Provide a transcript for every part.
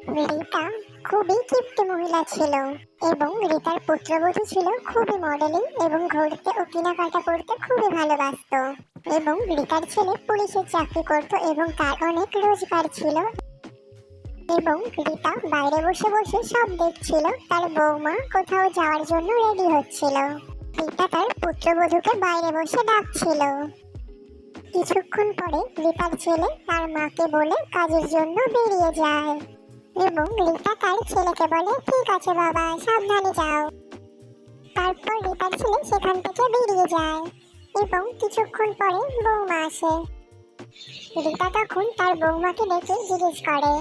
রিতা খুবই কিপ্টে মহিলা ছিল এবং রিতার পুত্রবধূ ছিল খুবই মডেলিং এবং ঘুরতে ও কেনাকাটা করতে খুবই ভালোবাসতো। এবং রিতার ছেলে পুলিশের চাকরি করত এবং তার অনেক রোজগার ছিল। এবং রিতা বাইরে বসে বসে সব দেখছিল তার বৌমা কোথাও যাওয়ার জন্য রেডি হচ্ছিল। রিতা তার পুত্রবধূকে বাইরে বসে ডাকছিল। কিছুক্ষণ পরে রিতার ছেলে তার মাকে বলে কাজের জন্য বেরিয়ে যায় এবং রিতা তার ছেলেকে বলে ঠিক আছে বাবা, সাবধানে যাও। তারপর রিতার ছেলে সেখান থেকে বেরিয়ে যায় এবং কিছুক্ষণ পরে বৌমা আসে। রিতা তখন তার বৌমাকে ডেকে জিজ্ঞেস করে,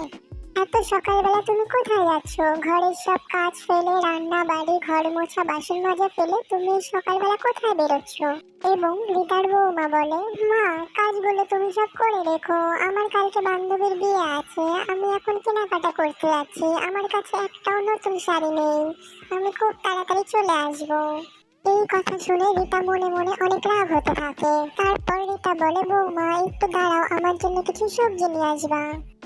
এত সকালবেলা তুমি কোথায় যাচ্ছ? ঘরের সব কাজ ফেলে, রান্না বাড়ি ঘর মোছা বাসন মাজা ফেলে তুমি সকালবেলা কোথায় বেরোচ্ছ? এবং রিতার বৌমা বলে, মা কাজগুলো তুমি সব করে রেখো, আমার কালকে বান্ধবীর বিয়ে আছে, আমি এখন কেনাকাটা করতে যাচ্ছি, আমার কাছে একটাও নতুন শাড়ি নেই, আমি খুব তাড়াতাড়ি চলে আসবো। এই কথা শুনে রিতা মনে মনে অনেক রাগ হতে থাকে। তারপর রিতা বলে, বৌমা একটু দাঁড়াও, আমার জন্য কিছু সবজি নিয়ে আসবা।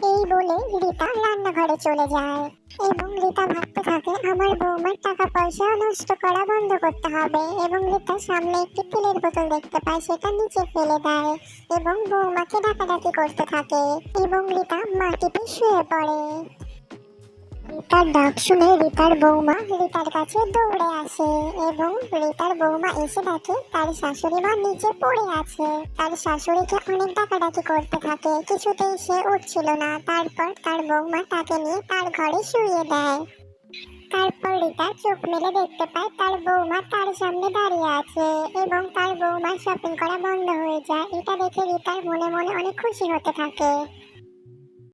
এই বলে রিতা রান্নাঘরে চলে যায় এবং রিতা ভাবতে থাকে আমার বৌমার টাকা পয়সা নষ্ট করা বন্ধ করতে হবে। এবং রিতার সামনে একটি তেলের বোতল দেখতে পায়, সেটা নিচে ফেলে দেয় এবং বৌমাকে ডাকাডাকি করতে থাকে এবং রিতা মাটিতে শুয়ে পড়ে। রিতার ডাক শুনে রিতার বৌমা রিতার কাছে দৌড়ে আসে এবং রিতার বৌমা এসে দেখে তার শাশুড়ি মা নিচে পড়ে আছে। তার শাশুড়িকে অনেক ডাকাডাকি করতে থাকে, কিছুতেই সে উঠছিল না। তারপর তার বৌমা তাকে নিয়ে তার ঘরে শুইয়ে দেয়। তারপর রিতা চোখ মেলে দেখতে পায় তার বৌমা তার সামনে দাঁড়িয়ে আছে এবং তার বৌমার শপিং করা বন্ধ হয়ে যায়। এটা দেখে রিতার মনে মনে অনেক খুশি হতে থাকে।